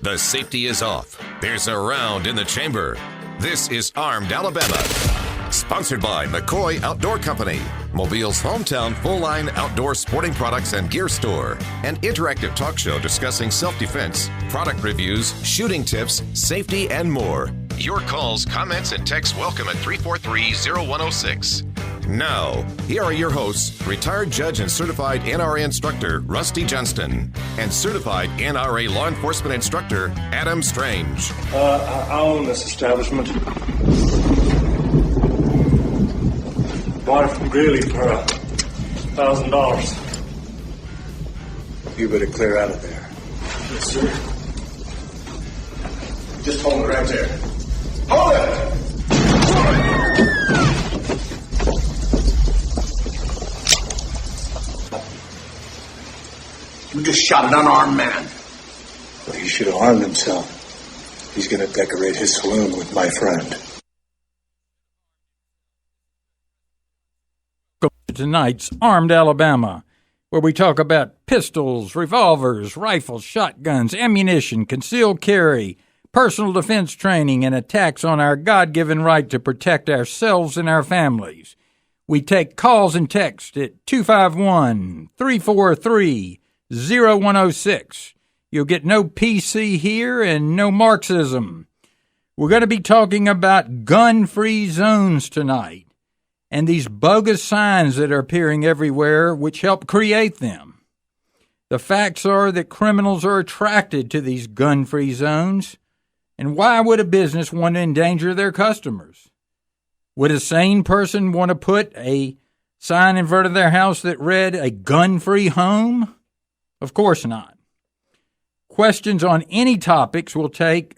The safety is off. There's a round in the chamber. This is Armed Alabama. Sponsored by McCoy Outdoor Company, Mobile's hometown full-line outdoor sporting products and gear store. An interactive talk show discussing self-defense, product reviews, shooting tips, safety, and more. Your calls, comments, and texts welcome at 343-0106. Now, here are your hosts, retired judge and certified NRA instructor Rusty Johnston and certified NRA law enforcement instructor Adam Strange. I own this establishment. Bought it from Greeley for $1,000. You better clear out of there. Yes, sir. Just hold it right there. Hold it! You just shot an unarmed man. Well, he should have armed himself. He's going to decorate his saloon with my friend. Tonight's Armed Alabama, where we talk about pistols, revolvers, rifles, shotguns, ammunition, concealed carry, personal defense training, and attacks on our God-given right to protect ourselves and our families. We take calls and texts at 251-343-0106. You'll get no PC here and no Marxism. We're going to be talking about gun-free zones tonight and these bogus signs that are appearing everywhere which help create them. The facts are that criminals are attracted to these gun-free zones. And why would a business want to endanger their customers? Would a sane person want to put a sign in front of their house that read a gun-free home? Of course not. Questions on any topics related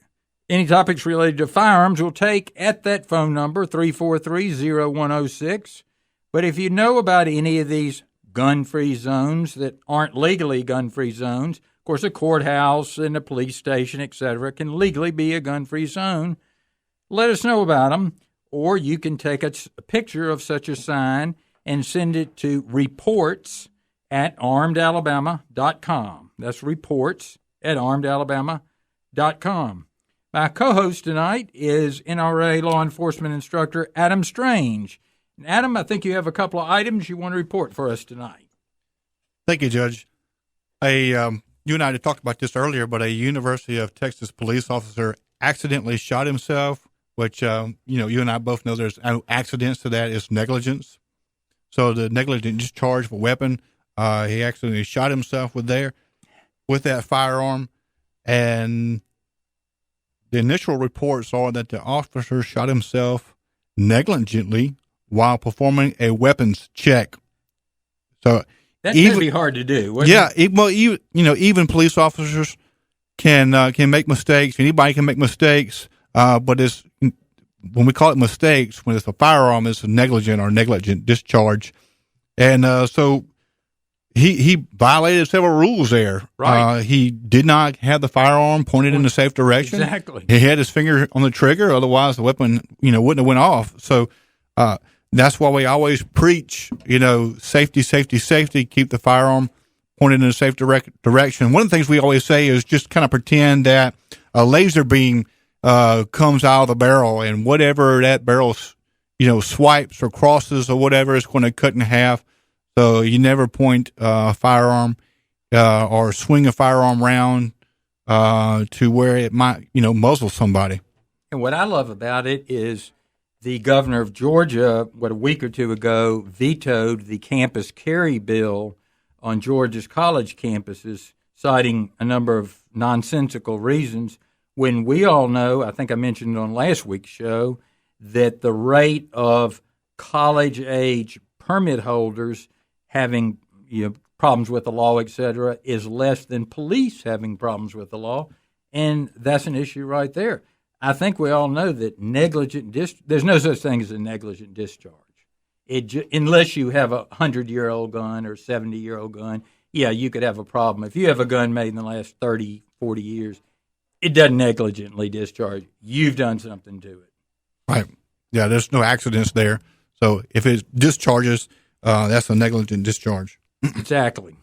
to firearms we'll take at that phone number, 343-0106. But if you know about any of these gun-free zones that aren't legally gun-free zones, of course, a courthouse and a police station, etc., can legally be a gun-free zone. Let us know about them, or you can take a picture of such a sign and send it to reports@armedalabama.com. That's reports@armedalabama.com. My co-host tonight is NRA law enforcement instructor Adam Strange. And Adam, I think you have a couple of items you want to report for us tonight. Thank you, Judge. You and I had talked about this earlier, but a University of Texas police officer accidentally shot himself, which, you and I both know there's no accidents to that. It's negligence. So the negligent discharge of a weapon, he accidentally shot himself with that firearm. And the initial reports are that the officer shot himself negligently while performing a weapons check. So that can be hard to do. Yeah, even police officers can make mistakes. Anybody can make mistakes, but it's when we call it mistakes, when it's a firearm, it's a negligent discharge, and so he violated several rules there. Right. He did not have the firearm pointed in the safe direction. Exactly. He had his finger on the trigger, otherwise the weapon wouldn't have went off. So. That's why we always preach, safety, keep the firearm pointed in a safe direction. One of the things we always say is just kind of pretend that a laser beam comes out of the barrel, and whatever that barrel, swipes or crosses or whatever is going to cut in half. So you never point a firearm or swing a firearm round to where it might, muzzle somebody. And what I love about it is the governor of Georgia, a week or two ago, vetoed the campus carry bill on Georgia's college campuses, citing a number of nonsensical reasons, when we all know, I think I mentioned on last week's show, that the rate of college-age permit holders having problems with the law, et cetera, is less than police having problems with the law, and that's an issue right there. I think we all know that there's no such thing as a negligent discharge. Unless you have a 100-year-old gun or 70-year-old gun, yeah, you could have a problem. If you have a gun made in the last 30, 40 years, it doesn't negligently discharge. You've done something to it. Right. Yeah, there's no accidents there. So if it discharges, that's a negligent discharge. Exactly.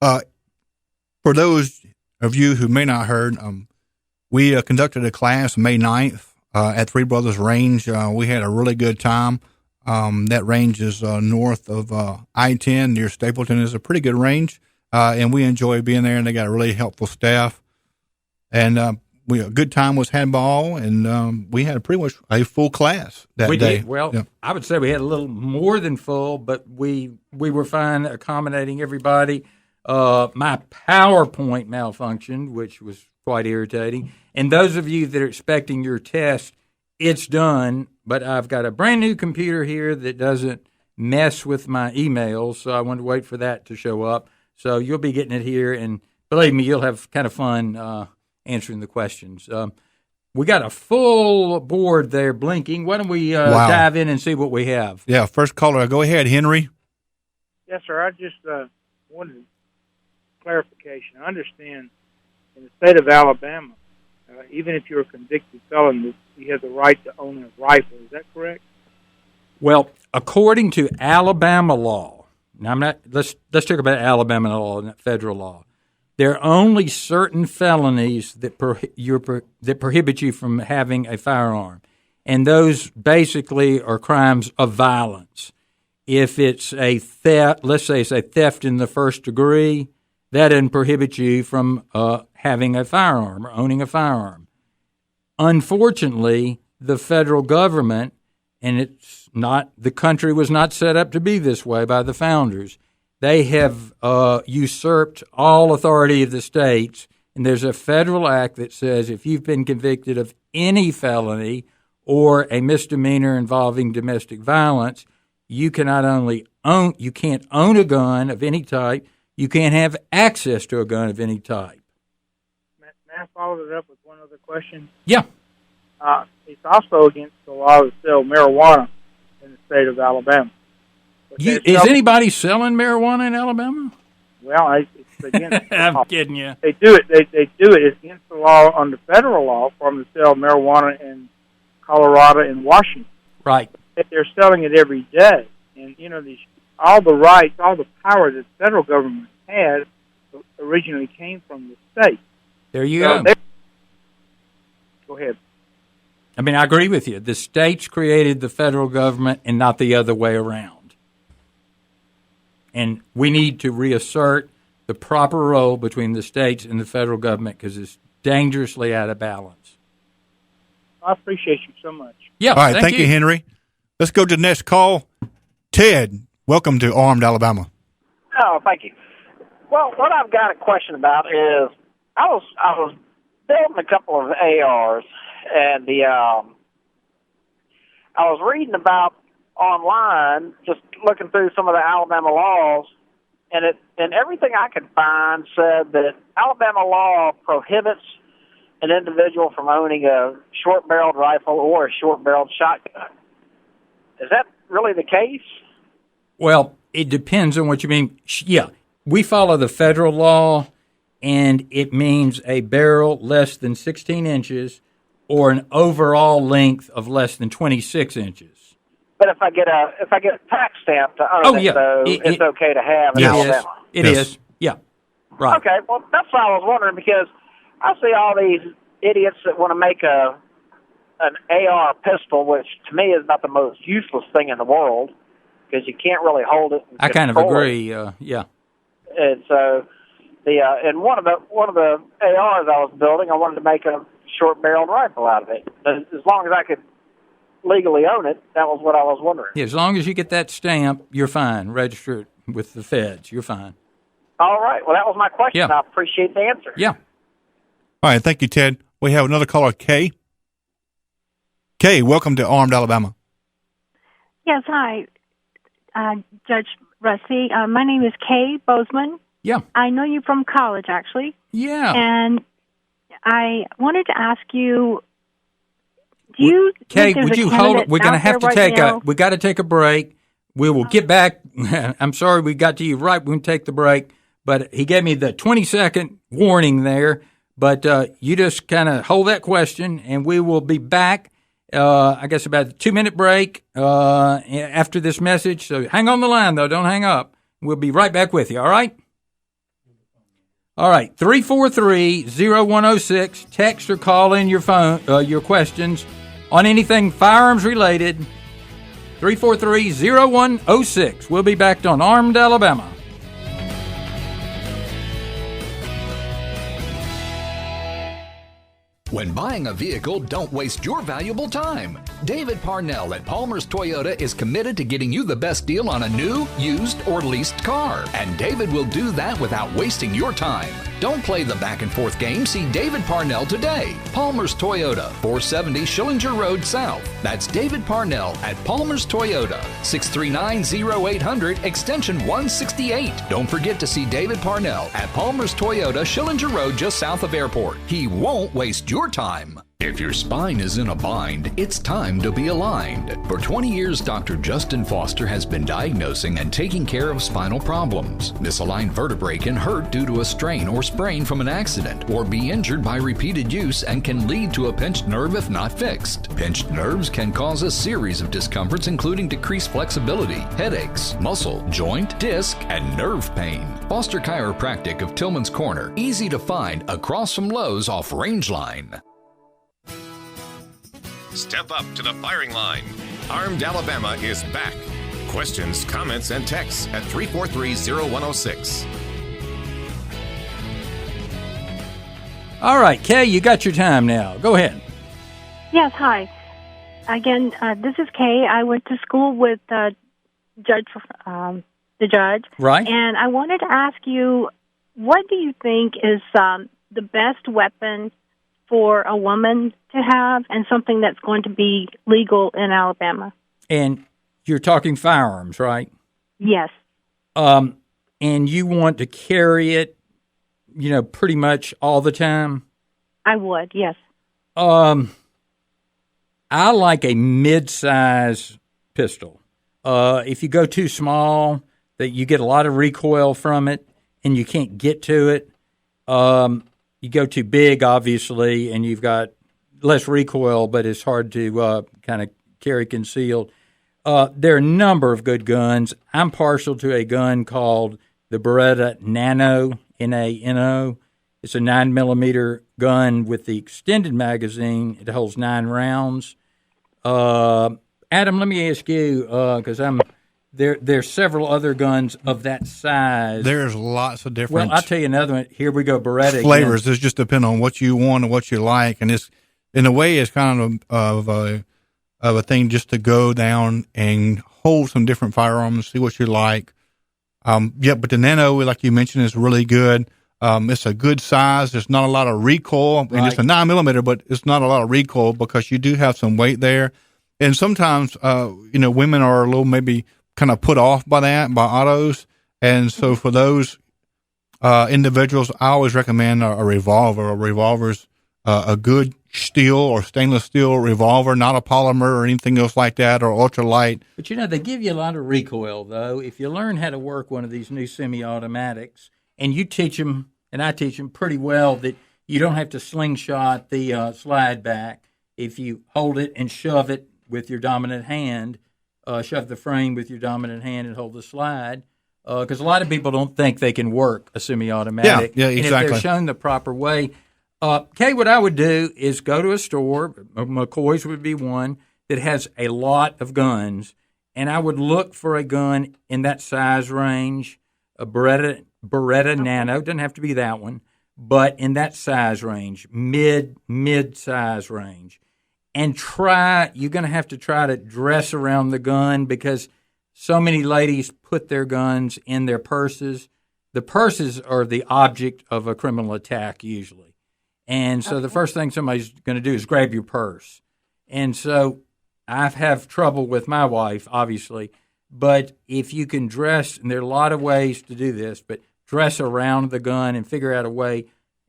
For those of you who may not heard, we conducted a class May 9th at Three Brothers Range. We had a really good time. That range is north of I-10 near Stapleton. It's a pretty good range, and we enjoyed being there, and they got a really helpful staff. And a good time was had by all, and we had pretty much a full class that day. Did. Well, yeah. I would say we had a little more than full, but we were fine accommodating everybody. My PowerPoint malfunctioned, which was quite irritating. And those of you that are expecting your test, it's done, but I've got a brand new computer here that doesn't mess with my emails, so I wanted to wait for that to show up. So you'll be getting it here, and believe me, you'll have kind of fun answering the questions. We got a full board there blinking. Why don't we dive in and see what we have? Yeah, first caller. Go ahead, Henry. Yes, sir. I just wanted clarification. I understand in the state of Alabama, even if you're a convicted felon, you have the right to own a rifle. Is that correct? Well, according to Alabama law, now I'm not. Let's talk about Alabama law, not federal law. There are only certain felonies that prohibit you from having a firearm, and those basically are crimes of violence. If it's a theft, let's say it's a theft in the first degree, that doesn't prohibit you from having a firearm or owning a firearm. Unfortunately, the federal government, and it's not, the country was not set up to be this way by the founders. They have usurped all authority of the states, and there's a federal act that says if you've been convicted of any felony or a misdemeanor involving domestic violence, you can not only you can't own a gun of any type, you can't have access to a gun of any type. May I follow it up with one other question? Yeah. It's also against the law to sell marijuana in the state of Alabama. Is anybody selling marijuana in Alabama? Well, it's against the law. I'm kidding you. They do it. They do it. It's against the law under federal law for them to sell marijuana in Colorado and Washington. Right. They're selling it every day. And, you know, all the rights, all the power that the federal government had originally came from the state. There you go. Go ahead. I mean, I agree with you. The states created the federal government and not the other way around. And we need to reassert the proper role between the states and the federal government because it's dangerously out of balance. I appreciate you so much. Yeah. All right. Thank you, Henry. Let's go to the next call. Ted, welcome to Armed Alabama. Oh, thank you. Well, what I've got a question about is I was building a couple of ARs, and I was reading about online, just looking through some of the Alabama laws, and everything I could find said that Alabama law prohibits an individual from owning a short-barreled rifle or a short-barreled shotgun. Is that really the case? Well, it depends on what you mean. Yeah, we follow the federal law, and it means a barrel less than 16 inches or an overall length of less than 26 inches. But if I get a tax stamp to own it's okay to have in Alabama. It is. Yeah. Right. Okay, well, that's what I was wondering because I see all these idiots that want to make an AR pistol, which to me is about the most useless thing in the world because you can't really hold it. I kind of agree. Yeah. And so and one of the ARs I was building, I wanted to make a short-barreled rifle out of it. As long as I could legally own it, that was what I was wondering. Yeah, as long as you get that stamp, you're fine. Register it with the feds. You're fine. All right. Well, that was my question. Yeah. I appreciate the answer. Yeah. All right. Thank you, Ted. We have another caller, Kay. Kay, welcome to Armed Alabama. Yes, hi, Judge Rusty. My name is Kay Bozeman. Yeah. I know you from college, actually. Yeah. And I wanted to ask you, Kay, would you hold it? We're going to have to we got to take a break. We will get back. I'm sorry we got to you right when we take the break, but he gave me the 20-second warning there. But you just kind of hold that question, and we will be back, I guess, about a 2-minute break after this message. So hang on the line, though. Don't hang up. We'll be right back with you, all right? All right, 343-0106. Text or call in your phone, your questions on anything firearms related. 343-0106. We'll be back on Armed Alabama. When buying a vehicle, don't waste your valuable time. David Parnell at Palmer's Toyota is committed to getting you the best deal on a new, used, or leased car. And David will do that without wasting your time. Don't play the back and forth game. See David Parnell today. Palmer's Toyota, 470 Schillinger Road South. That's David Parnell at Palmer's Toyota, 639-0800, extension 168. Don't forget to see David Parnell at Palmer's Toyota, Schillinger Road, just south of Airport. He won't waste your time. If your spine is in a bind, it's time to be aligned. For 20 years, Dr. Justin Foster has been diagnosing and taking care of spinal problems. Misaligned vertebrae can hurt due to a strain or sprain from an accident, or be injured by repeated use and can lead to a pinched nerve if not fixed. Pinched nerves can cause a series of discomforts, including decreased flexibility, headaches, muscle, joint, disc, and nerve pain. Foster Chiropractic of Tillman's Corner, easy to find across from Lowe's off Rangeline. Step up to the firing line. Armed Alabama is back. Questions, comments, and texts at 343-0106. All right, Kay, you got your time now. Go ahead. Yes, hi. Again, this is Kay. I went to school with the judge. Right. And I wanted to ask you, what do you think is the best weapon for a woman to have, and something that's going to be legal in Alabama? And you're talking firearms, right? Yes. And you want to carry it, pretty much all the time? I would, yes. I like a mid-size pistol. If you go too small, that you get a lot of recoil from it, and you can't get to it. You go too big, obviously, and you've got less recoil, but it's hard to kind of carry concealed. There are a number of good guns. I'm partial to a gun called the Beretta Nano, N-A-N-O. It's a 9mm gun with the extended magazine. It holds 9 rounds. Adam, let me ask you, because there's several other guns of that size. There's lots of different. Well, I'll tell you another one. Here we go, Beretta flavors. again. It just depends on what you want and what you like, and it's in a way it's kind of a thing just to go down and hold some different firearms, see what you like. But the Nano, like you mentioned, is really good. It's a good size. There's not a lot of recoil, and Right. it's a 9mm, but it's not a lot of recoil because you do have some weight there. And sometimes, women are a little maybe kind of put off by that, by autos. And so for those individuals, I always recommend a revolver. A revolver's a good steel or stainless steel revolver, not a polymer or anything else like that, or ultralight. But, they give you a lot of recoil, though. If you learn how to work one of these new semi-automatics, and you teach them, and I teach them pretty well, that you don't have to slingshot the slide back. If you hold it and shove it with your dominant hand, shove the frame with your dominant hand and hold the slide, because a lot of people don't think they can work a semi-automatic. Yeah, exactly. And if they're shown the proper way. Kay, what I would do is go to a store, McCoy's would be one, that has a lot of guns, and I would look for a gun in that size range, a Beretta Nano, doesn't have to be that one, but in that size range, mid-size range. And you're going to have to try to dress around the gun, because so many ladies put their guns in their purses. The purses are the object of a criminal attack usually. And so the first thing somebody's going to do is grab your purse. And so I have trouble with my wife, obviously. But if you can dress, and there are a lot of ways to do this, but dress around the gun and figure out a way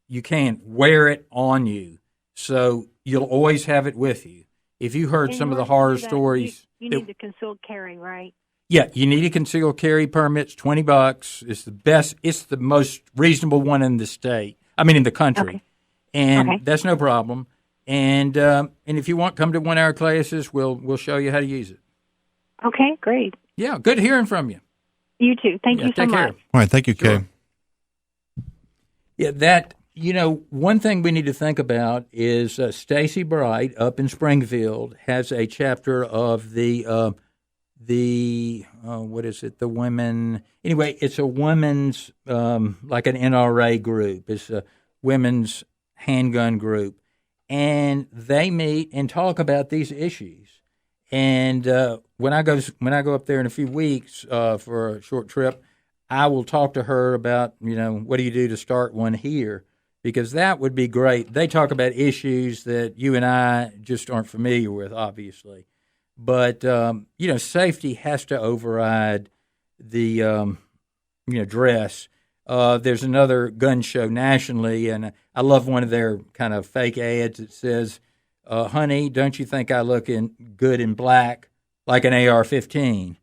you can wear it on you. So you'll always have it with you. If you heard some of the horror stories. You need to concealed carry, right? Yeah, you need a concealed carry permit. It's $20. It's the best. It's the most reasonable one in the state. In the country. Okay. And that's no problem. And if you want, come to 1 hour classes. We'll show you how to use it. Okay, great. Yeah, good hearing from you. You too. Thank you so take care. much. All right, thank you, Kay. Yeah, one thing we need to think about is Stacy Bright up in Springfield has a chapter of the what is it? The women. Anyway, it's a women's like an NRA group. It's a women's handgun group, and they meet and talk about these issues. And when I go up there in a few weeks for a short trip, I will talk to her about what do you do to start one here. Because that would be great. They talk about issues that you and I just aren't familiar with, obviously. But, safety has to override the, dress. There's another gun show nationally, and I love one of their kind of fake ads that says, honey, don't you think I look good in black like an AR-15?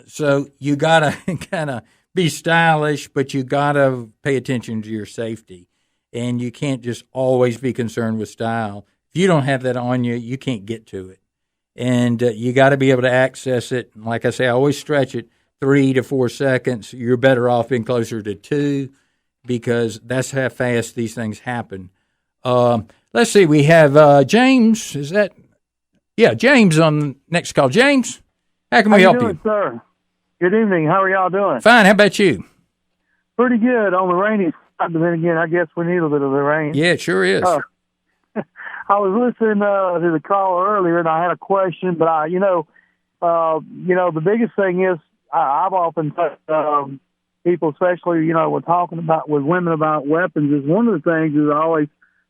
So you got to kind of be stylish, but you got to pay attention to your safety. And you can't just always be concerned with style. If you don't have that on you, you can't get to it. And you got to be able to access it. Like I say, I always stretch it 3 to 4 seconds. You're better off being closer to 2 because that's how fast these things happen. Let's see. We have James. Is that? Yeah, James on the next call. James, how can we help you? Sir? Good evening. How are y'all doing? Fine. How about you? Pretty good on the rainy. But then again, I guess we need a bit of the rain. Yeah, it sure is. I was listening to the caller earlier, and I had a question. But the biggest thing is I've often told people, especially we're talking about with women about weapons. Is one of the things is I always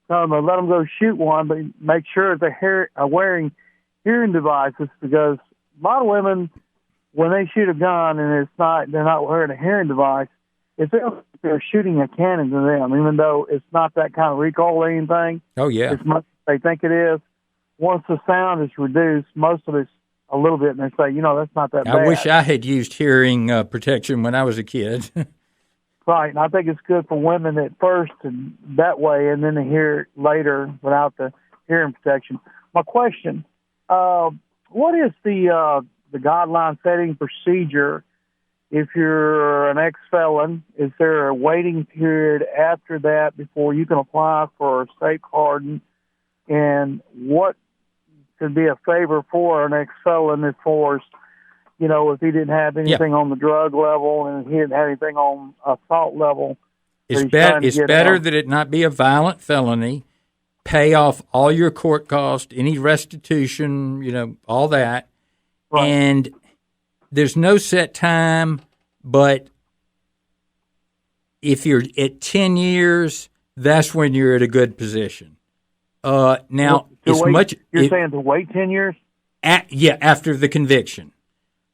tell them let them go shoot one, but make sure they're wearing hearing devices because a lot of women when they shoot a gun and they're not wearing a hearing device. It feels like they're shooting a cannon to them, even though it's not that kind of recoil or anything. Oh, yeah. As much as they think it is. Once the sound is reduced, most of it's a little bit, and they say, that's not that bad. I wish I had used hearing protection when I was a kid. Right, and I think it's good for women at first and that way, and then to hear it later without the hearing protection. My question, what is the guideline setting procedure if you're an ex-felon? Is there a waiting period after that before you can apply for a state pardon? And what could be a favor for an ex-felon as far as, if he didn't have anything on the drug level and he didn't have anything on assault level? It's better that it not be a violent felony. Pay off all your court costs, any restitution, all that. Right. And there's no set time, but if you're at 10 years, that's when you're at a good position. Now, you're saying to wait 10 years? After the conviction.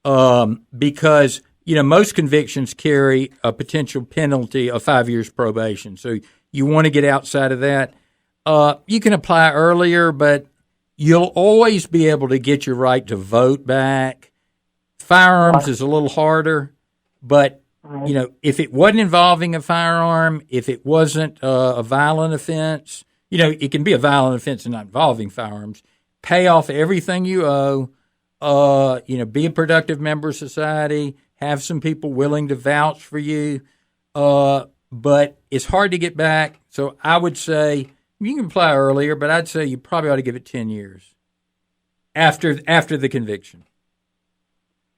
Because, most convictions carry a potential penalty of 5 years probation. So you want to get outside of that. You can apply earlier, but you'll always be able to get your right to vote back. Firearms is a little harder, but if it wasn't involving a firearm, if it wasn't a violent offense, it can be a violent offense and not involving firearms. Pay off everything you owe. Be a productive member of society. Have some people willing to vouch for you. But it's hard to get back. So I would say you can apply earlier, but I'd say you probably ought to give it 10 years after the conviction.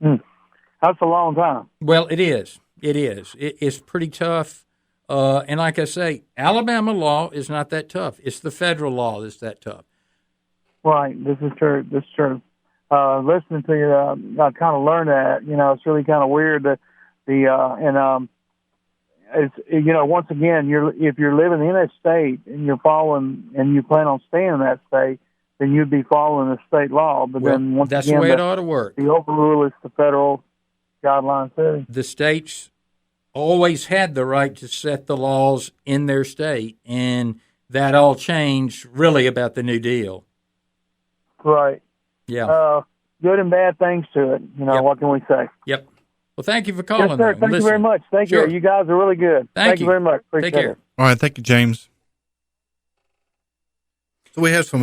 That's a long time. Well, it is. It's pretty tough. And like I say, Alabama law is not that tough. It's the federal law that's that tough. Right. This is true. Listening to you, I kind of learned that. It's really kind of weird that it's once again, if you're living in a state and you're following and you plan on staying in that state, then you'd be following the state law. But then once that's again, the way it ought to work. The overrule is the federal guideline setting. The states always had the right to set the laws in their state, and that all changed really about the New Deal. Right. Yeah. Good and bad things to it. What can we say? Yep. Well, thank you for calling. Yes, sir. Thank you very much. Thank you. You guys are really good. Thank you very much. Appreciate Take care. it. All right. Thank you, James. So we have some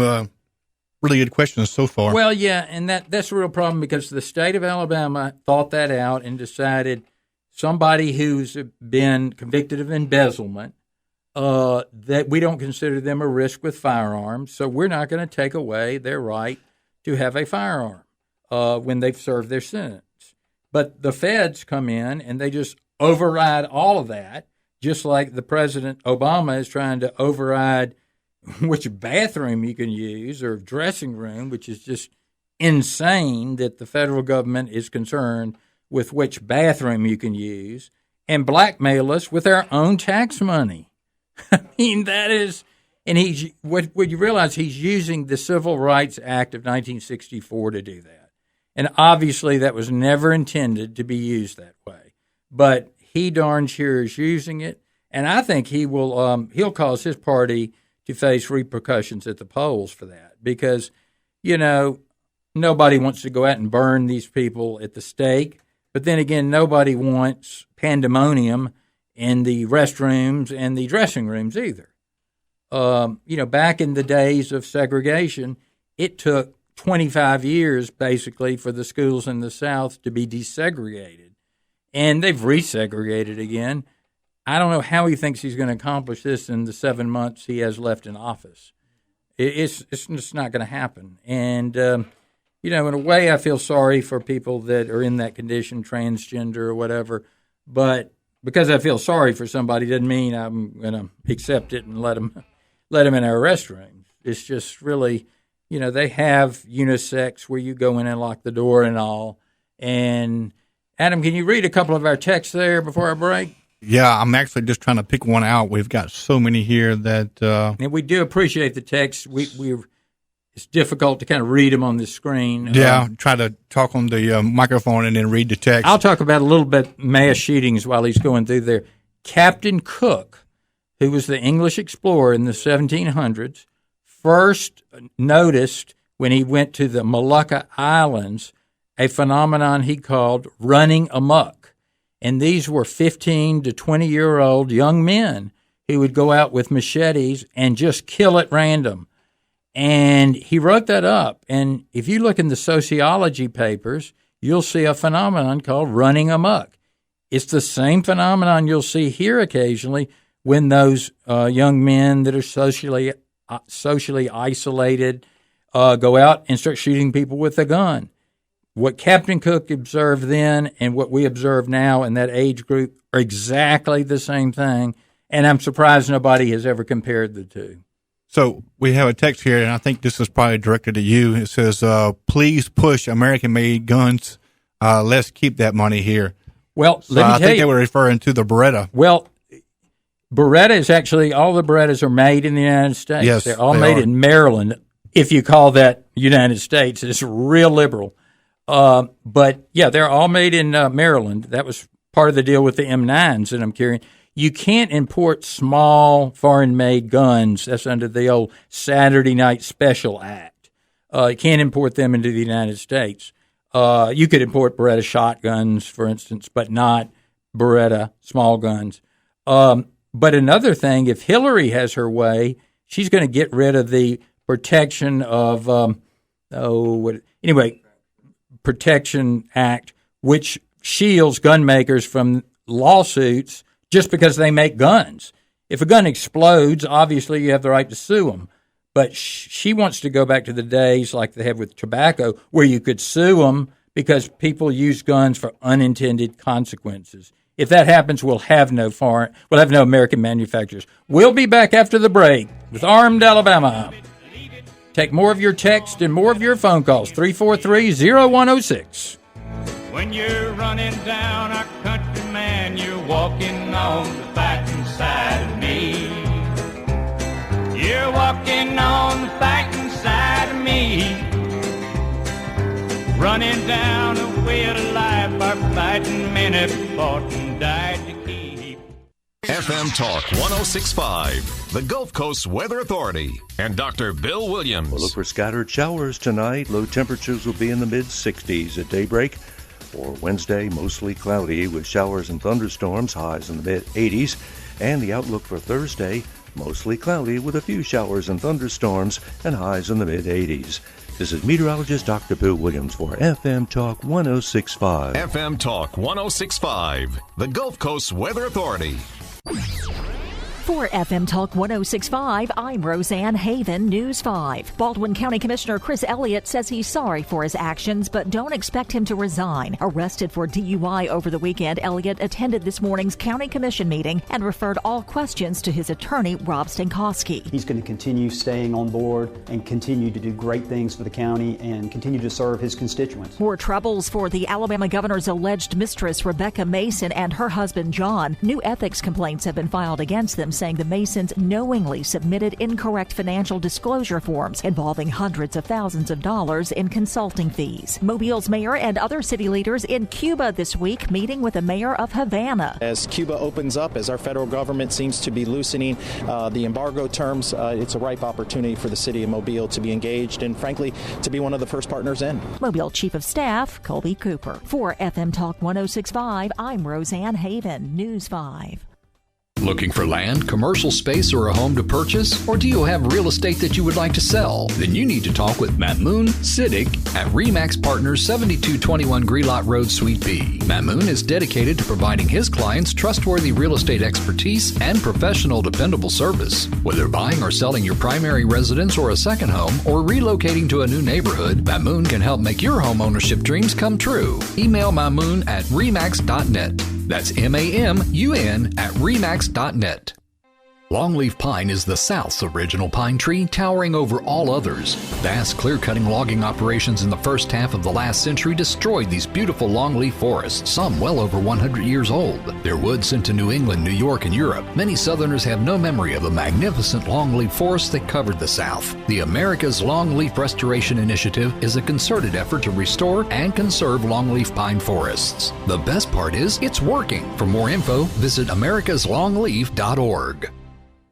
really good questions so far. Well, yeah, and that's a real problem because the state of Alabama thought that out and decided somebody who's been convicted of embezzlement that we don't consider them a risk with firearms, so we're not going to take away their right to have a firearm when they've served their sentence. But the feds come in and they just override all of that, just like the President Obama is trying to override which bathroom you can use or dressing room, which is just insane that the federal government is concerned with which bathroom you can use, and blackmail us with our own tax money. I mean, that is, and he's what you realize, he's using the Civil Rights Act of 1964 to do that. And obviously that was never intended to be used that way. But he darn sure is using it, and I think he'll cause his party to face repercussions at the polls for that, because, nobody wants to go out and burn these people at the stake. But then again, nobody wants pandemonium in the restrooms and the dressing rooms either. Back in the days of segregation, it took 25 years basically for the schools in the South to be desegregated. And they've resegregated again. I don't know how he thinks he's going to accomplish this in the 7 months he has left in office. It's just not going to happen. And, in a way, I feel sorry for people that are in that condition, transgender or whatever. But because I feel sorry for somebody doesn't mean I'm going to accept it and let them in our restrooms. It's just really, they have unisex where you go in and lock the door and all. And, Adam, can you read a couple of our texts there before I break? Yeah, I'm actually just trying to pick one out. We've got so many here that... And we do appreciate the text. It's difficult to kind of read them on the screen. Yeah, try to talk on the microphone and then read the text. I'll talk about a little bit mass shootings while he's going through there. Captain Cook, who was the English explorer in the 1700s, first noticed when he went to the Molucca Islands a phenomenon he called running amok. And these were 15 to 20-year-old young men who would go out with machetes and just kill at random. And he wrote that up. And if you look in the sociology papers, you'll see a phenomenon called running amok. It's the same phenomenon you'll see here occasionally when those young men that are socially isolated go out and start shooting people with a gun. What Captain Cook observed then and what we observe now in that age group are exactly the same thing, and I'm surprised nobody has ever compared the two. So we have a text here, and I think this is probably directed to you. It says, please push American-made guns. Let's keep that money here. Well, so I think they were referring to the Beretta. Well, Beretta is actually, all the Berettas are made in the United States. Yes, they're all made in Maryland, if you call that United States. It's real liberal. But, yeah, they're all made in Maryland. That was part of the deal with the M9s that I'm carrying. You can't import small foreign-made guns. That's under the old Saturday Night Special Act. You can't import them into the United States. You could import Beretta shotguns, for instance, but not Beretta small guns. But another thing, if Hillary has her way, she's going to get rid of the protection of Protection Act, which shields gun makers from lawsuits just because they make guns. If a gun explodes, obviously you have the right to sue them. But she wants to go back to the days like they have with tobacco, where you could sue them because people use guns for unintended consequences. If that happens, we'll have no American manufacturers. We'll be back after the break with Armed Alabama. Take more of your text and more of your phone calls, 343-0106. When you're running down our country, man, you're walking on the fighting side of me. You're walking on the fighting side of me. Running down the way of life, our fighting men have fought and died to keep. FM Talk 106.5, the Gulf Coast Weather Authority, and Dr. Bill Williams. We'll look for scattered showers tonight. Low temperatures will be in the mid-60s at daybreak. For Wednesday, mostly cloudy with showers and thunderstorms, highs in the mid-80s. And the outlook for Thursday, mostly cloudy with a few showers and thunderstorms and highs in the mid-80s. This is meteorologist Dr. Bill Williams for FM Talk 106.5. FM Talk 106.5, the Gulf Coast Weather Authority. For FM Talk 1065, I'm Roseanne Haven, News 5. Baldwin County Commissioner Chris Elliott says he's sorry for his actions, but don't expect him to resign. Arrested for DUI over the weekend, Elliott attended this morning's county commission meeting and referred all questions to his attorney, Rob Stankowski. He's going to continue staying on board and continue to do great things for the county and continue to serve his constituents. More troubles for the Alabama governor's alleged mistress, Rebecca Mason, and her husband, John. New ethics complaints have been filed against them, saying the Masons knowingly submitted incorrect financial disclosure forms involving hundreds of thousands of dollars in consulting fees. Mobile's mayor and other city leaders in Cuba this week meeting with the mayor of Havana. As Cuba opens up, as our federal government seems to be loosening the embargo terms, it's a ripe opportunity for the city of Mobile to be engaged and, frankly, to be one of the first partners in. Mobile Chief of Staff Colby Cooper. For FM Talk 1065, I'm Roseanne Haven, News 5. Looking for land, commercial space, or a home to purchase? Or do you have real estate that you would like to sell? Then you need to talk with Mamoon Siddiq at Remax Partners, 7221 Grelot Road, Suite B. Mamoon is dedicated to providing his clients trustworthy real estate expertise and professional, dependable service. Whether buying or selling your primary residence or a second home, or relocating to a new neighborhood, Mamoon can help make your home ownership dreams come true. Email Mamoon at remax.net. That's MAMUN at remax.net. Longleaf pine is the South's original pine tree, towering over all others. Vast clear-cutting logging operations in the first half of the last century destroyed these beautiful longleaf forests, some well over 100 years old. Their wood sent to New England, New York, and Europe. Many Southerners have no memory of the magnificent longleaf forests that covered the South. The America's Longleaf Restoration Initiative is a concerted effort to restore and conserve longleaf pine forests. The best part is, it's working. For more info, visit americaslongleaf.org.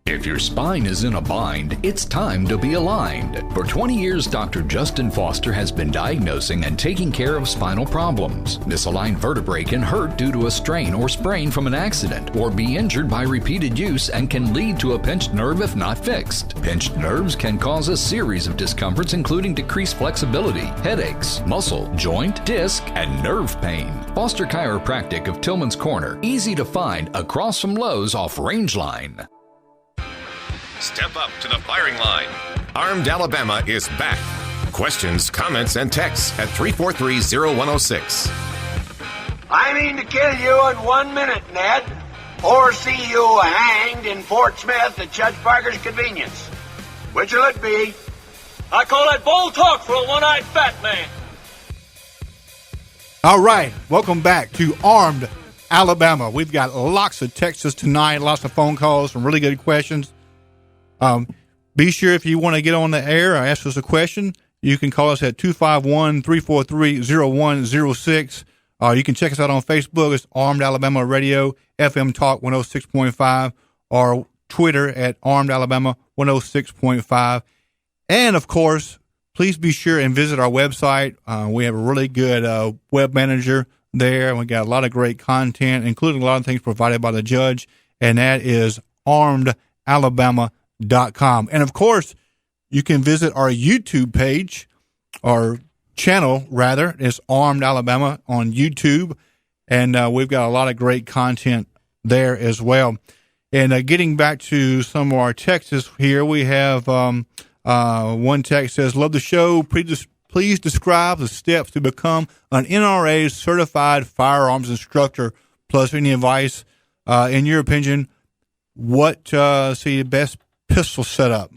If your spine is in a bind, it's time to be aligned. For 20 years, Dr. Justin Foster has been diagnosing and taking care of spinal problems. Misaligned vertebrae can hurt due to a strain or sprain from an accident, or be injured by repeated use and can lead to a pinched nerve if not fixed. Pinched nerves can cause a series of discomforts, including decreased flexibility, headaches, muscle, joint, disc, and nerve pain. Foster Chiropractic of Tillman's Corner, easy to find across from Lowe's off Rangeline. Step up to the firing line. Armed Alabama is back. Questions, comments, and texts at 343-0106. I mean to kill you in 1 minute, Ned, or see you hanged in Fort Smith at Judge Parker's convenience. Which will it be? I call that bold talk for a one-eyed fat man. All right, welcome back to Armed Alabama. We've got lots of texts tonight, lots of phone calls, some really good questions. Be sure if you want to get on the air or ask us a question, you can call us at 251-343-0106. You can check us out on Facebook. It's Armed Alabama Radio, FM Talk 106.5, or Twitter at Armed Alabama 106.5. And, of course, please be sure and visit our website. We have a really good web manager there, and we got a lot of great content, including a lot of things provided by the judge, and that is armedalabama.com. And of course, you can visit our YouTube page, our channel rather. It's Armed Alabama on YouTube, and we've got a lot of great content there as well. And getting back to some of our texts here, we have one text says, "Love the show. Please describe the steps to become an NRA certified firearms instructor, plus any advice, in your opinion, what the best pistol setup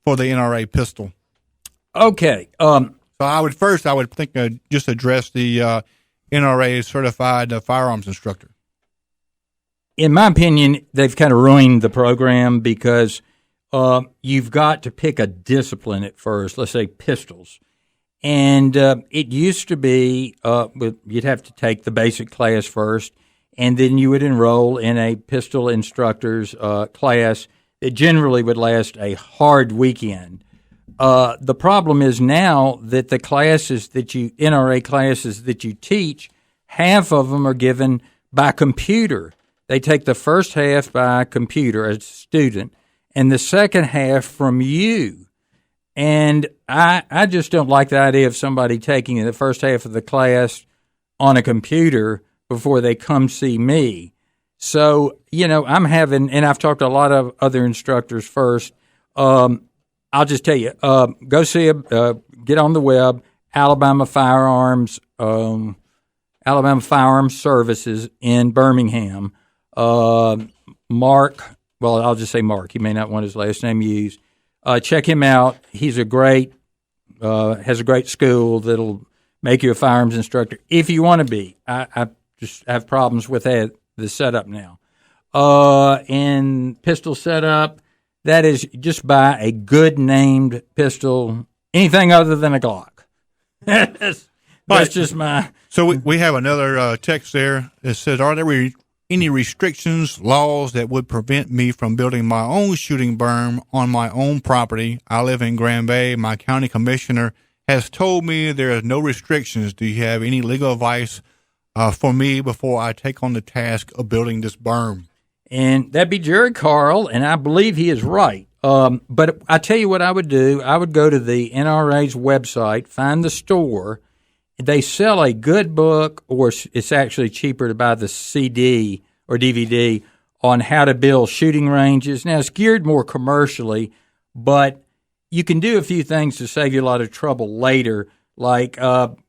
for the NRA pistol?" Okay. So I would think just address the NRA certified firearms instructor. In my opinion, they've kind of ruined the program because you've got to pick a discipline at first, let's say pistols. And it used to be you'd have to take the basic class first, and then you would enroll in a pistol instructor's class. It generally would last a hard weekend. The problem is now that the classes NRA classes that you teach, half of them are given by computer. They take the first half by computer as a student, and the second half from you. And I just don't like the idea of somebody taking the first half of the class on a computer before they come see me. So, I'm having, and I've talked to a lot of other instructors first. I'll just tell you, go see get on the web, Alabama Firearms Services in Birmingham. Mark, well, I'll just say Mark. He may not want his last name used. Check him out. He's has a great school that'll make you a firearms instructor if you want to be. I just have problems with the setup now. And pistol setup, that is just buy a good named pistol, anything other than a Glock. That's just my. So we have another text there that says, are there any restrictions, laws that would prevent me from building my own shooting berm on my own property? I live in Grand Bay. My county commissioner has told me there are no restrictions. Do you have any legal advice for me before I take on the task of building this berm? And that'd be Jerry Carl, and I believe he is right. But I tell you what I would do. I would go to the NRA's website, find the store. They sell a good book, or it's actually cheaper to buy the CD or DVD on how to build shooting ranges. Now, it's geared more commercially, but you can do a few things to save you a lot of trouble later, like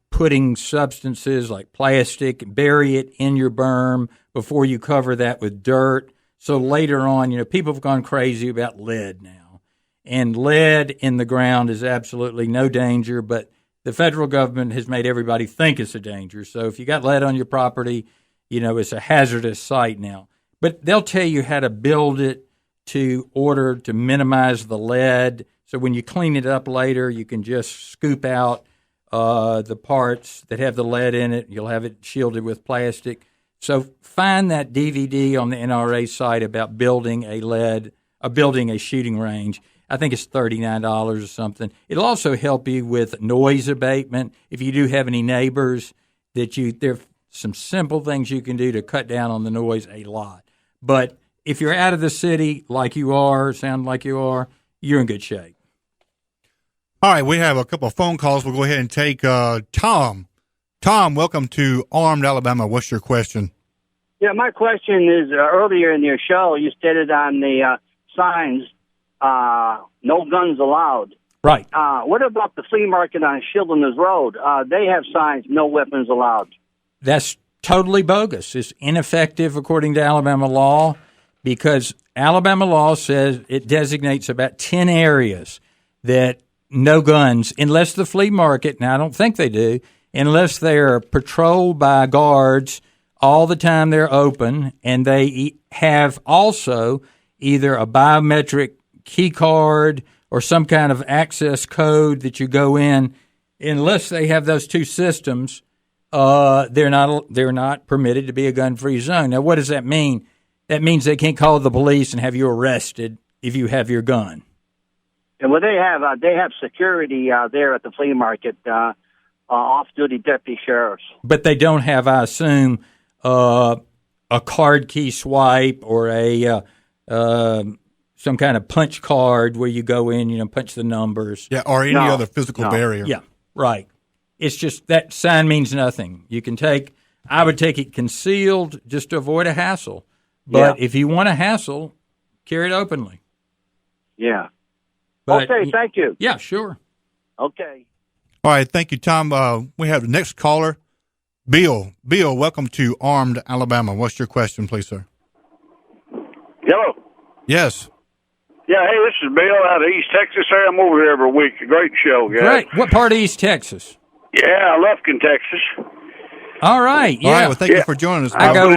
putting substances like plastic, bury it in your berm before you cover that with dirt. So later on, people have gone crazy about lead now. And lead in the ground is absolutely no danger, but the federal government has made everybody think it's a danger. So if you got lead on your property, it's a hazardous site now. But they'll tell you how to build it to minimize the lead. So when you clean it up later, you can just scoop out the parts that have the lead in it. You'll have it shielded with plastic. So find that DVD on the NRA site about building a shooting range. I think it's $39 or something. It'll also help you with noise abatement. If you do have any neighbors, there are some simple things you can do to cut down on the noise a lot. But if you're out of the city sound like you are, you're in good shape. All right, we have a couple of phone calls. We'll go ahead and take Tom. Tom, welcome to Armed Alabama. What's your question? Yeah, my question is, earlier in your show, you stated on the signs, no guns allowed. Right. What about the flea market on Children's Road? They have signs, no weapons allowed. That's totally bogus. It's ineffective according to Alabama law because Alabama law says it designates about 10 areas that no guns, unless the flea market, now I don't think they do, unless they're patrolled by guards all the time they're open, and they have also either a biometric key card or some kind of access code that you go in. Unless they have those two systems, they're not permitted to be a gun-free zone. Now, what does that mean? That means they can't call the police and have you arrested if you have your gun. And what they have security there at the flea market, off-duty deputy sheriffs. But they don't have, I assume, a card key swipe or a some kind of punch card where you go in, punch the numbers. Yeah, or any other physical barrier. Yeah, right. It's just that sign means nothing. I would take it concealed just to avoid a hassle. But if you want a hassle, carry it openly. Yeah. But, okay, thank you. Yeah, sure. Okay. All right, thank you, Tom. We have the next caller, Bill. Bill, welcome to Armed Alabama. What's your question, please, sir? Hello. Yes. Yeah, hey, this is Bill out of East Texas. Hey, I'm over here every week. A great show, guys. Great. What part of East Texas? Yeah, Lufkin, Texas. All right. Yeah. All right. Well, thank you for joining us. I go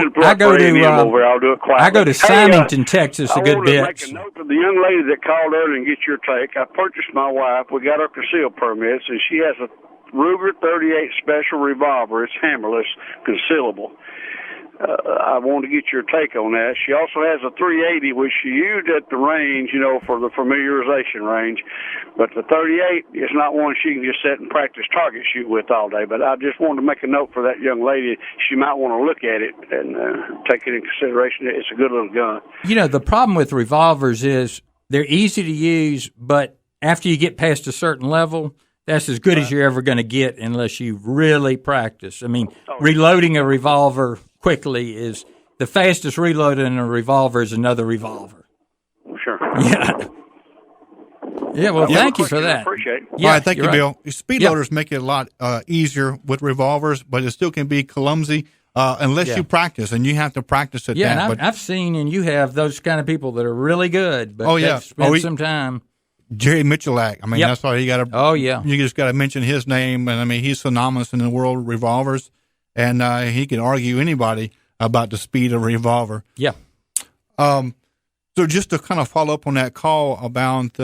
to Symington, Texas, a good bit. I wanted to make a note to the young lady that called earlier and get your take. I purchased my wife. We got her concealed permits, and she has a Ruger 38 special revolver. It's hammerless, concealable. I want to get your take on that. She also has a 380, which she used at the range, for the familiarization range. But the 38 is not one she can just sit and practice target shoot with all day. But I just wanted to make a note for that young lady. She might want to look at it and take it in consideration. It's a good little gun. The problem with revolvers is they're easy to use, but after you get past a certain level, that's as good as you're ever going to get unless you really practice. I mean, reloading a revolver quickly the fastest reload in a revolver is another revolver. Sure. Yeah. Yeah, well, thank you for that. I appreciate it. Yeah, all right, thank you, right. Bill. Speed loaders make it a lot easier with revolvers, but it still can be clumsy unless you practice, and you have to practice at Yeah, that. and I've seen, and you have those kind of people that are really good, but they've spent some time. Jerry Michalak. I mean, that's why you got to. Oh, yeah. You just got to mention his name, and I mean, he's synonymous in the world of revolvers, and he can argue anybody about the speed of a revolver. Yeah. So just to kind of follow up on that call about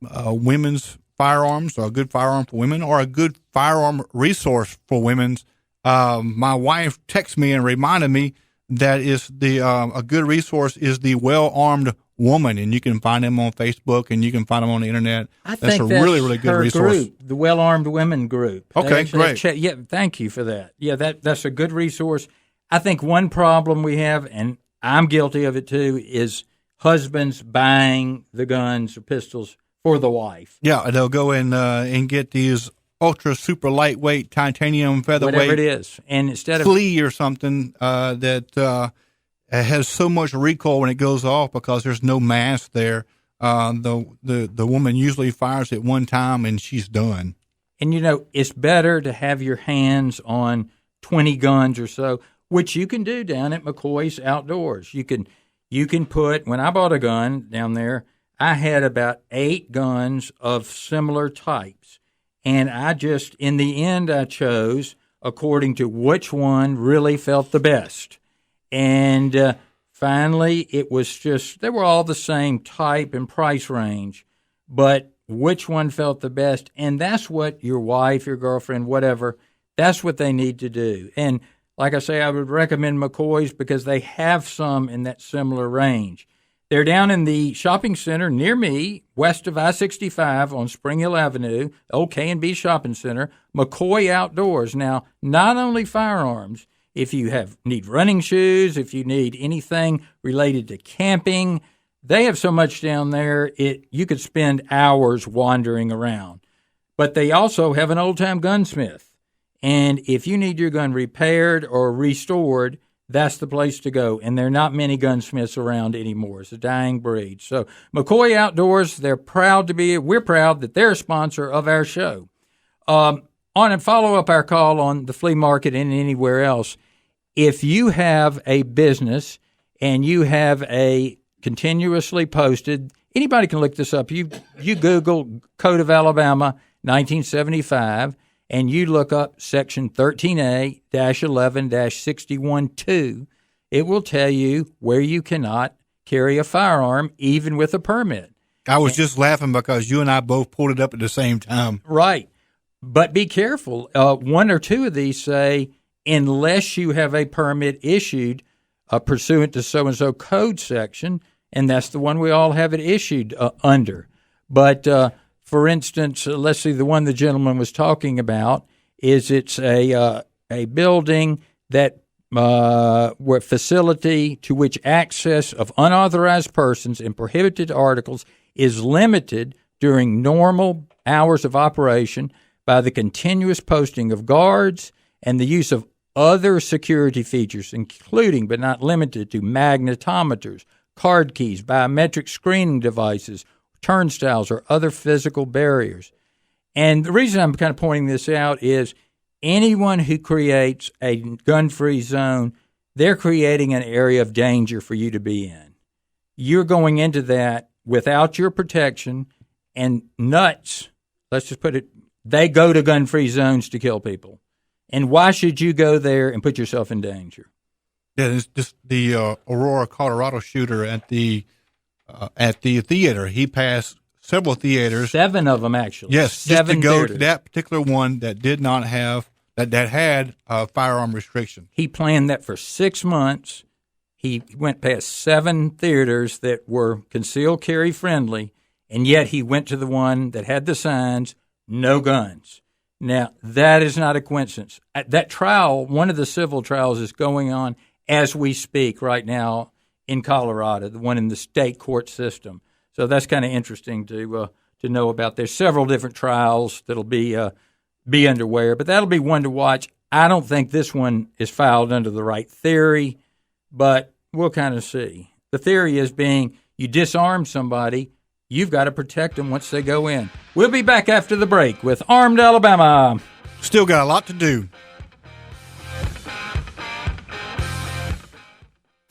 women's firearms, or a good firearm for women, or a good firearm resource for women. My wife texted me and reminded me that is a good resource is the Well Armed Woman, and you can find them on Facebook and you can find them on the internet. That's a really, really good her resource. Group, the Well Armed Women group. Okay, great. Yeah, thank you for that. Yeah, that's a good resource. I think one problem we have, and I'm guilty of it too, is husbands buying the guns or pistols for the wife. Yeah, they'll go and get these ultra super lightweight titanium featherweight, whatever it is, and instead of flea or something that has so much recoil when it goes off because there's no mass there. The woman usually fires at one time and she's done. And it's better to have your hands on 20 guns or so, which you can do down at McCoy's Outdoors. You can put, when I bought a gun down there, I had about 8 guns of similar types. And in the end, I chose according to which one really felt the best. And finally, it was they were all the same type and price range, but which one felt the best. And that's what your wife, your girlfriend, whatever, that's what they need to do. And like I say, I would recommend McCoy's because they have some in that similar range. They're down in the shopping center near me, west of I-65 on Spring Hill Avenue, old K&B Shopping Center, McCoy Outdoors. Now, not only firearms, if you need running shoes, if you need anything related to camping, they have so much down there, you could spend hours wandering around. But they also have an old-time gunsmith. And if you need your gun repaired or restored, that's the place to go. And there are not many gunsmiths around anymore. It's a dying breed. So McCoy Outdoors, we're proud that they're a sponsor of our show. On and follow up our call on the flea market and anywhere else, if you have a business and you have a continuously posted, anybody can look this up. You Google Code of Alabama 1975, and you look up Section 13A-11-61-2, it will tell you where you cannot carry a firearm, even with a permit. I was just laughing because you and I both pulled it up at the same time. Right. But be careful. One or two of these say, unless you have a permit issued pursuant to so-and-so code section, and that's the one we all have it issued under. But for instance, let's see, the one the gentleman was talking about is it's a building that where facility to which access of unauthorized persons and prohibited articles is limited during normal hours of operation by the continuous posting of guards and the use of other security features, including but not limited to magnetometers, card keys, biometric screening devices, turnstiles, or other physical barriers. And the reason I'm kind of pointing this out is anyone who creates a gun-free zone, they're creating an area of danger for you to be in. You're going into that without your protection, and nuts, let's just put it, they go to gun-free zones to kill people. And why should you go there and put yourself in danger? Yeah, it's just the Aurora, Colorado shooter at the theater. He passed several theaters. 7 of them, actually. Yes, 7 just to go theaters. to that particular one that did not have that had a firearm restriction. He planned that for 6 months. He went past 7 theaters that were concealed carry friendly, and yet he went to the one that had the signs, no guns. Now, that is not a coincidence. That trial, one of the civil trials, is going on as we speak right now in Colorado, the one in the state court system. So that's kind of interesting to know about. There's several different trials that'll be underway, but that'll be one to watch. I don't think this one is filed under the right theory. but we'll kind of see. The theory is being you disarm somebody, you've got to protect them once they go in. We'll be back after the break with Armed Alabama. Still got a lot to do.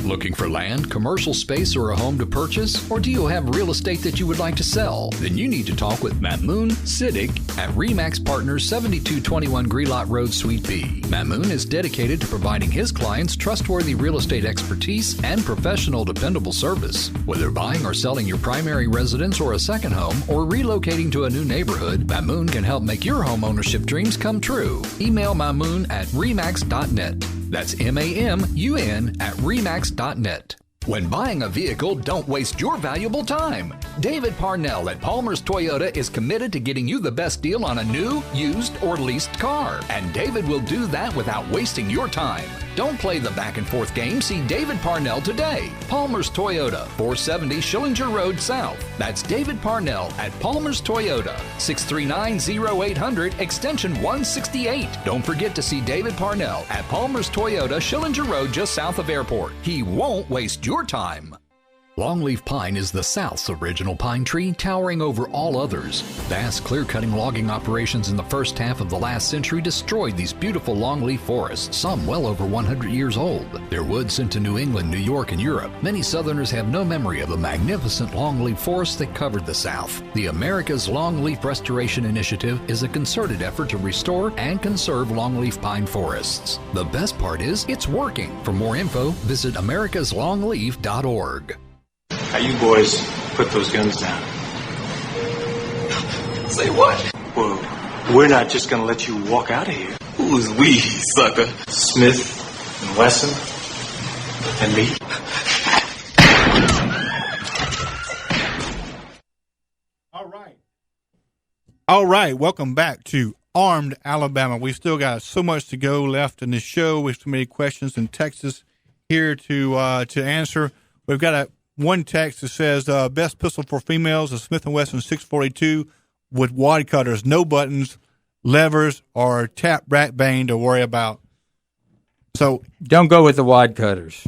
Looking for land, commercial space, or a home to purchase? Or do you have real estate that you would like to sell? Then you need to talk with Mamoon Siddiq at RE/MAX Partners, 7221 Grelot Road, Suite B. Mamoon is dedicated to providing his clients trustworthy real estate expertise and professional, dependable service. Whether buying or selling your primary residence or a second home, or relocating to a new neighborhood, Mamoon can help make your home ownership dreams come true. Email Mamoon at remax.net. That's MAMUN at remax.net. When buying a vehicle, don't waste your valuable time. David Parnell at Palmer's Toyota is committed to getting you the best deal on a new, used, or leased car. And David will do that without wasting your time. Don't play the back and forth game. See David Parnell today. Palmer's Toyota, 470 Schillinger Road South. That's David Parnell at Palmer's Toyota, 639-0800, extension 168. Don't forget to see David Parnell at Palmer's Toyota, Schillinger Road, just south of Airport. He won't waste your time. Longleaf pine is the South's original pine tree, towering over all others. Vast clear-cutting logging operations in the first half of the last century destroyed these beautiful longleaf forests, some well over 100 years old. Their wood sent to New England, New York, and Europe. Many Southerners have no memory of the magnificent longleaf forests that covered the South. The America's Longleaf Restoration Initiative is a concerted effort to restore and conserve longleaf pine forests. The best part is, it's working. For more info, visit americaslongleaf.org. How you boys put those guns down? Say what? Well, we're not just gonna let you walk out of here. Who's we, sucker? Smith and Wesson and me. All right, welcome back to Armed Alabama. We still got so much to go left in this show. We have so many questions and texts here to answer. We've got one text that says, best pistol for females is Smith & Wesson 642 with wad cutters, no buttons, levers, or tap rack bang to worry about. So don't go with the wad cutters.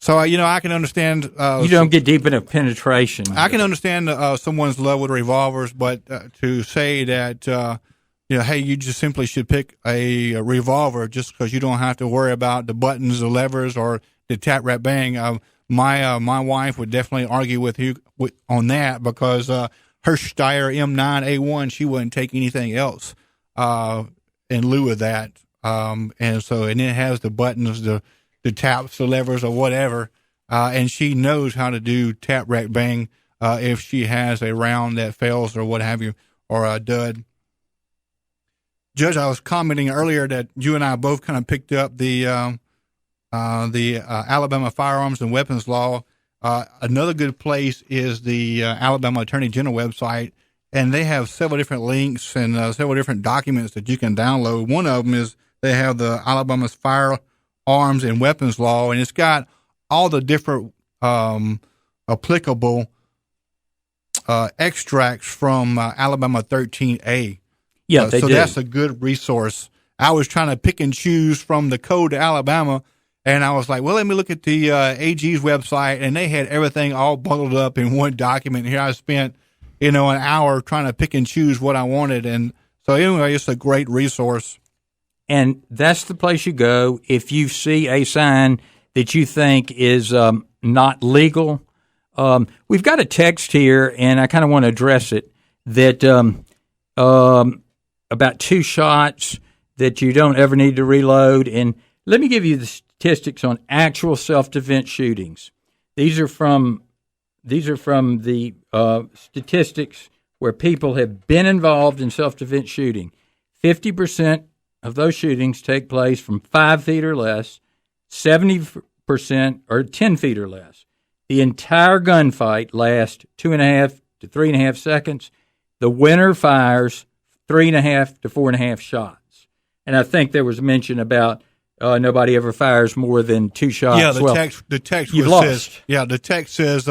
So, I can understand. You don't get deep enough penetration. I can understand someone's love with revolvers, but to say that, hey, you just simply should pick a revolver just because you don't have to worry about the buttons, the levers, or the tap rack bang. My wife would definitely argue with you on that because her Steyr M9A1, she wouldn't take anything else in lieu of that. And it has the buttons, the taps, the levers, or whatever. And she knows how to do tap rack bang if she has a round that fails or what have you, or a dud. Judge, I was commenting earlier that you and I both kind of picked up the Alabama Firearms and Weapons Law. Another good place is the Alabama Attorney General website, and they have several different links and several different documents that you can download. One of them is they have the Alabama's Firearms and Weapons Law, and it's got all the different applicable extracts from Alabama 13A. Yeah, they do. That's a good resource. I was trying to pick and choose from the code to Alabama, and I was like, well, let me look at the AG's website, and they had everything all bundled up in one document. Here I spent, an hour trying to pick and choose what I wanted. And so anyway, it's a great resource. And that's the place you go if you see a sign that you think is not legal. We've got a text here, and I kind of want to address it, that about 2 shots that you don't ever need to reload. And let me give you the statistics on actual self-defense shootings. These are from the statistics where people have been involved in self-defense shooting. 50% of those shootings take place from 5 feet or less, 70% are 10 feet or less. The entire gunfight lasts 2.5 to 3.5 seconds. The winner fires 3.5 to 4.5 shots. And I think there was mention about nobody ever fires more than 2 shots. Yeah, the text you've says, lost. The text says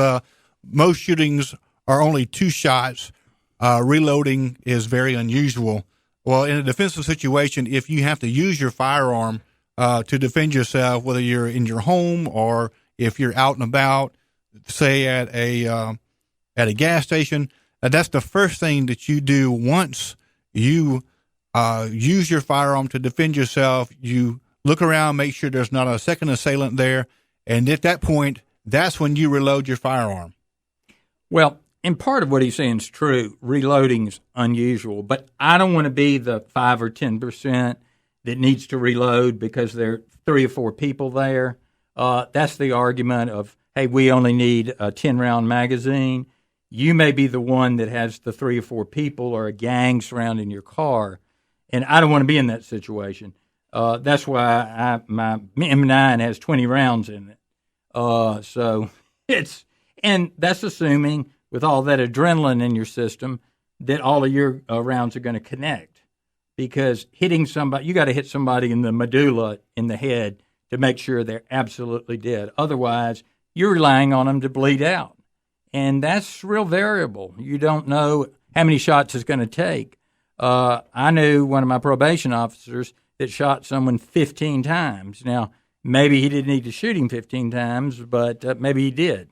most shootings are only 2 shots. Reloading is very unusual. Well, in a defensive situation, if you have to use your firearm, to defend yourself, whether you're in your home or if you're out and about, say at a gas station. That's the first thing that you do once you use your firearm to defend yourself. You look around, make sure there's not a second assailant there, and at that point, that's when you reload your firearm. Well, and part of what he's saying is true. Reloading is unusual, but I don't want to be the 5 or 10% that needs to reload because there are 3 or 4 people there. That's the argument of, hey, we only need a 10-round magazine. You may be the one that has the 3 or 4 people or a gang surrounding your car, and I don't want to be in that situation. That's why my M9 has 20 rounds in it. And that's assuming with all that adrenaline in your system that all of your rounds are going to connect. Because hitting somebody, you got to hit somebody in the medulla, in the head, to make sure they're absolutely dead. Otherwise, you're relying on them to bleed out. And that's real variable. You don't know how many shots it's going to take. I knew one of my probation officers that shot someone 15 times. Now, maybe he didn't need to shoot him 15 times, but maybe he did.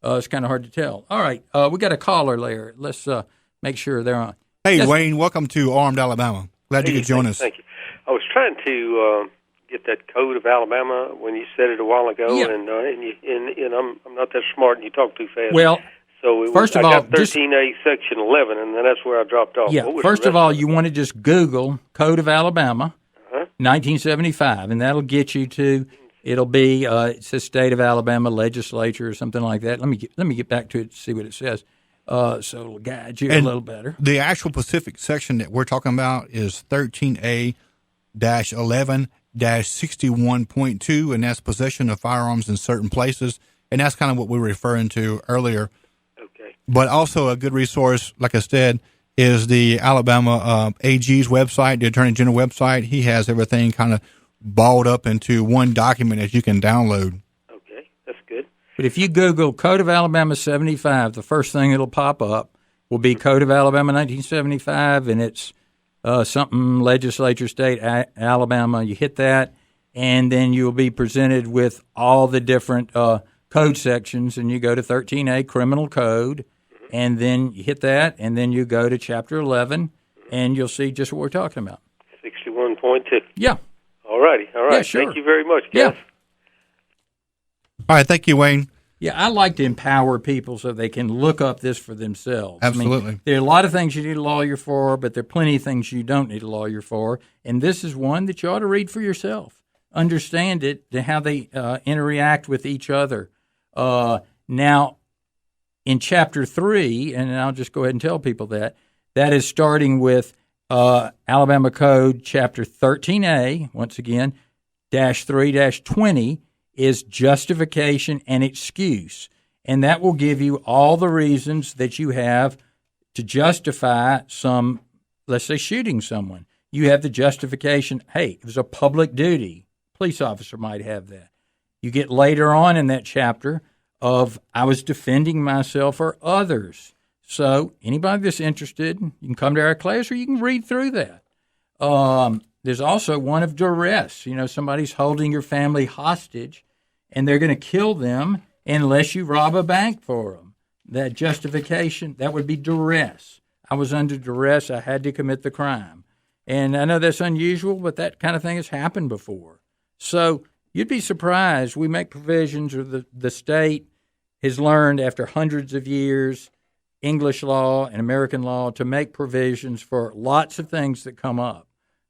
It's kind of hard to tell. All right, we got a caller there. Let's make sure they're on. Hey, yes. Wayne, welcome to Armed Alabama. Glad you could join us. Thank you. I was trying to get that code of Alabama when you said it a while ago, yeah. and I'm not that smart, and you talk too fast. Well, so first of I all, got 13A Section 11, and then that's where I dropped off. Yeah, first of all, you want to just Google Code of Alabama, 1975, and that'll get you to. It'll be it says State of Alabama Legislature or something like that. Let me get back to it to see what it says. So it'll guide you a little better. The actual specific section that we're talking about is 13A-11-61.2, and that's possession of firearms in certain places, and that's kind of what we were referring to earlier. Okay. But also a good resource, like I said, is the Alabama AG's website, the Attorney General website. He has everything kind of balled up into one document that you can download. Okay, that's good. But if you Google Code of Alabama 75, the first thing that'll pop up will be Code of Alabama 1975, and it's something legislature, state, Alabama. You hit that, and then you'll be presented with all the different code sections, and you go to 13A, Criminal Code, and then you hit that, and then you go to Chapter 11, and you'll see just what we're talking about. 61.2. Yeah. All righty. Yeah, sure. Thank you very much, guys. Yeah. All right, thank you, Wayne. Yeah, I like to empower people so they can look up this for themselves. Absolutely. I mean, there are a lot of things you need a lawyer for, but there are plenty of things you don't need a lawyer for, and this is one that you ought to read for yourself. Understand it, to how they interact with each other. Now, in Chapter 3, and I'll just go ahead and tell people that is starting with Alabama Code Chapter 13A, once again, -3-20, is justification and excuse. And that will give you all the reasons that you have to justify some, let's say, shooting someone. You have the justification, hey, it was a public duty. Police officer might have that. You get later on in that chapter of I was defending myself or others. So anybody that's interested, you can come to our class or you can read through that. There's also one of duress. You know, somebody's holding your family hostage and they're going to kill them unless you rob a bank for them. That justification, that would be duress. I was under duress. I had to commit the crime. And I know that's unusual, but that kind of thing has happened before. So you'd be surprised. We make provisions, or the state has learned after hundreds of years, English law and American law, to make provisions for lots of things that come up.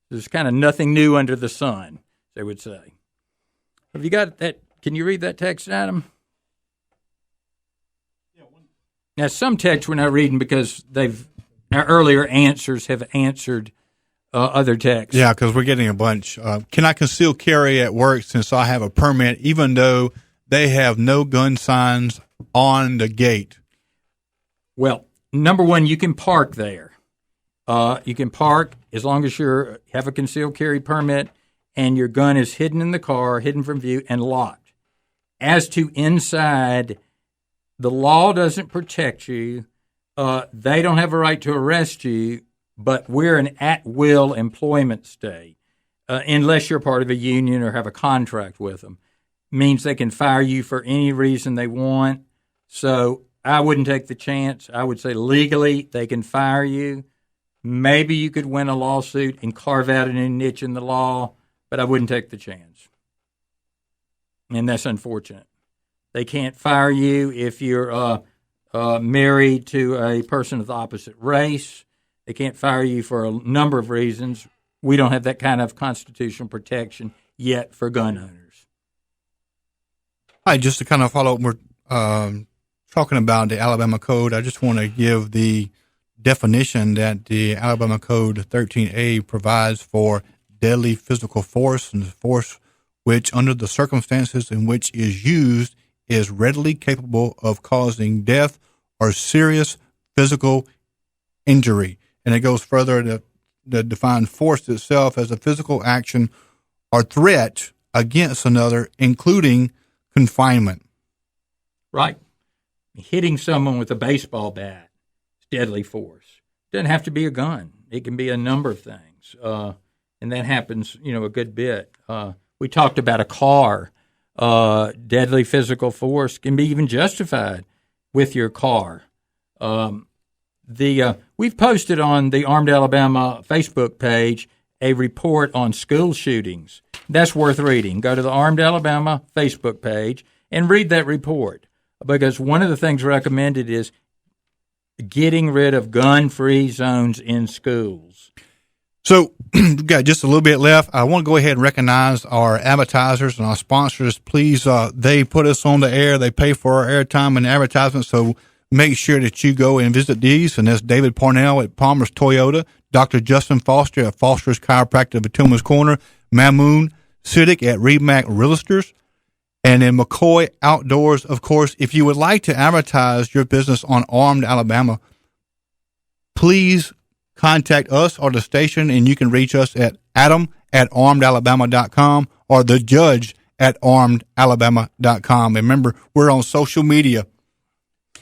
There's kind of nothing new under the sun, they would say. Have you got that? Can you read that text, Adam? Now, some texts we're not reading because our earlier answers have answered other texts. Yeah, because we're getting a bunch. Can I conceal carry at work since I have a permit, even though they have no gun signs on the gate? Well, number one, you can park there. You can park as long as you have a concealed carry permit and your gun is hidden in the car, hidden from view, and locked. As to inside, the law doesn't protect you. They don't have a right to arrest you, but we're an at-will employment state. unless you're part of a union or have a contract with them. Means they can fire you for any reason they want. So I wouldn't take the chance. I would say legally they can fire you. Maybe you could win a lawsuit and carve out a new niche in the law, but I wouldn't take the chance. And that's unfortunate. They can't fire you if you're married to a person of the opposite race. They can't fire you for a number of reasons. We don't have that kind of constitutional protection yet for gun owners. Hi, just to kind of follow up, we're talking about the Alabama Code. I just want to give the definition that the Alabama Code 13A provides for deadly physical force, and force which, under the circumstances in which is used, is readily capable of causing death or serious physical injury. And it goes further to define force itself as a physical action or threat against another, including confinement. Right. Hitting someone with a baseball bat is deadly force. It doesn't have to be a gun. It can be a number of things. And that happens, a good bit. We talked about a car. Deadly physical force can be even justified with your car. We've posted on the Armed Alabama Facebook page a report on school shootings. That's worth reading. Go to the Armed Alabama Facebook page and read that report, because one of the things recommended is getting rid of gun-free zones in schools. So we've got just a little bit left. I want to go ahead and recognize our advertisers and our sponsors. Please, they put us on the air. They pay for our airtime and advertisements, so make sure that you go and visit these. And that's David Parnell at Palmer's Toyota, Dr. Justin Foster at Foster's Chiropractic at Tuma's Corner, Mamoon Siddiq at Remac Realtors, and then McCoy Outdoors. Of course, if you would like to advertise your business on Armed Alabama, please contact us or the station, and you can reach us at adam@armedalabama.com or thejudge@armedalabama.com. And remember, we're on social media.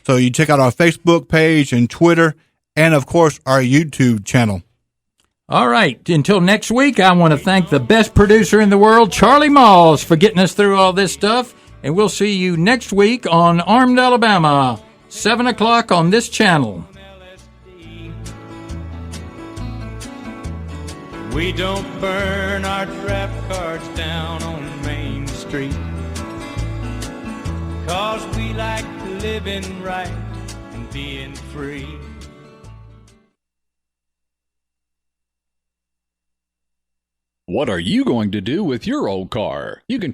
So you check out our Facebook page and Twitter and, of course, our YouTube channel. All right. Until next week, I want to thank the best producer in the world, Charlie Malls, for getting us through all this stuff. And we'll see you next week on Armed Alabama, 7 o'clock on this channel. We don't burn our trap cards down on Main Street, 'cause we like living right and being free. What are you going to do with your old car? You can